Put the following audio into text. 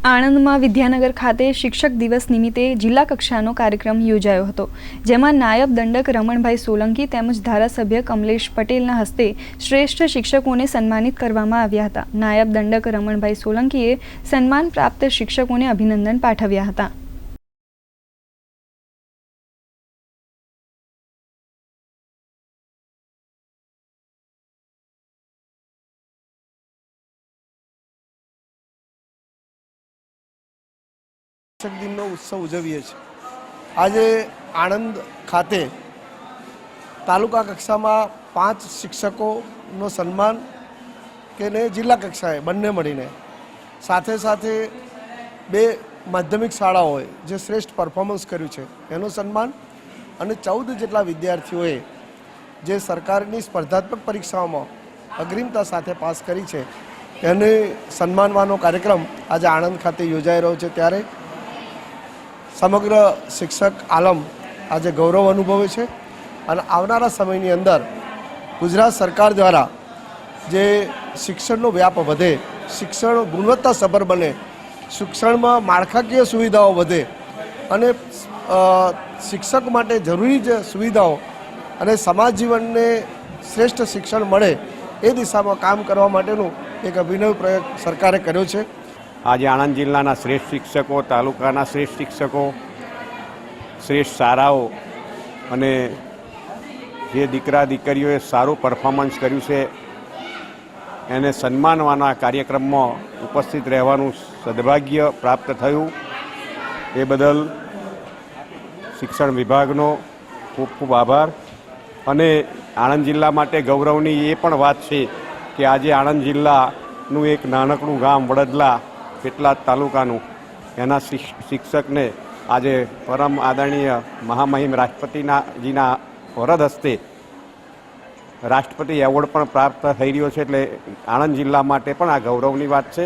આણંદમાં વિદ્યાનગર ખાતે શિક્ષક દિવસ નિમિત્તે જિલ્લા કક્ષાનો કાર્યક્રમ યોજાયો હતો, જેમાં નાયબ દંડક રમણભાઈ સોલંકી તેમજ ધારાસભ્ય કમલેશ પટેલના હસ્તે શ્રેષ્ઠ શિક્ષકોને સન્માનિત કરવામાં આવ્યા હતા। નાયબ દંડક રમણભાઈ સોલંકીએ સન્માન પ્રાપ્ત શિક્ષકોને અભિનંદન પાઠવ્યા હતા। શિક્ષક દિનનો ઉત્સવ ઉજવીએ છીએ। આજે આણંદ ખાતે તાલુકા કક્ષામાં 5 શિક્ષકોનો સન્માન કે ને જિલ્લા કક્ષાએ બંને મળીને સાથે સાથે 2 માધ્યમિક શાળાઓએ જે શ્રેષ્ઠ પરફોર્મન્સ કર્યું છે એનું સન્માન અને 14 જેટલા વિદ્યાર્થીઓએ જે સરકારની સ્પર્ધાત્મક પરીક્ષાઓમાં અગ્રિમતા સાથે પાસ કરી છે એને સન્માનવાનો કાર્યક્રમ આજે આણંદ ખાતે યોજાઈ રહ્યો છે। ત્યારે સમગ્ર શિક્ષક આલમ આજે ગૌરવ અનુભવે છે અને આવનારા સમયની અંદર ગુજરાત સરકાર દ્વારા જે શિક્ષણનો વ્યાપ વધે, શિક્ષણ ગુણવત્તાસભર બને, શિક્ષણમાં માળખાકીય સુવિધાઓ વધે અને શિક્ષક માટે જરૂરી જ સુવિધાઓ અને સમાજ જીવનને શ્રેષ્ઠ શિક્ષણ મળે એ દિશામાં કામ કરવા માટેનું એક અભિનવ પ્રયોગ સરકારે કર્યો છે। આજે આણંદ જિલ્લાના શ્રેષ્ઠ શિક્ષકો, તાલુકાના શ્રેષ્ઠ શિક્ષકો, શ્રેષ્ઠ શાળાઓ અને જે દીકરા દીકરીઓએ સારું પરફોર્મન્સ કર્યું છે એને સન્માનવાના કાર્યક્રમમાં ઉપસ્થિત રહેવાનું સદભાગ્ય પ્રાપ્ત થયું। એ બદલ શિક્ષણ વિભાગનો ખૂબ ખૂબ આભાર। અને આણંદ જિલ્લા માટે ગૌરવની એ પણ વાત છે કે આજે આણંદ જિલ્લાનું એક નાનકડું ગામ વડદલા પેટલાદ તાલુકાનું એના શિક્ષકને આજે પરમ આદરણીય મહામહિમ રાષ્ટ્રપતિજીના વરદ હસ્તે રાષ્ટ્રપતિ એવોર્ડ પણ પ્રાપ્ત થઈ રહ્યો છે, એટલે આણંદ જિલ્લા માટે પણ આ ગૌરવની વાત છે।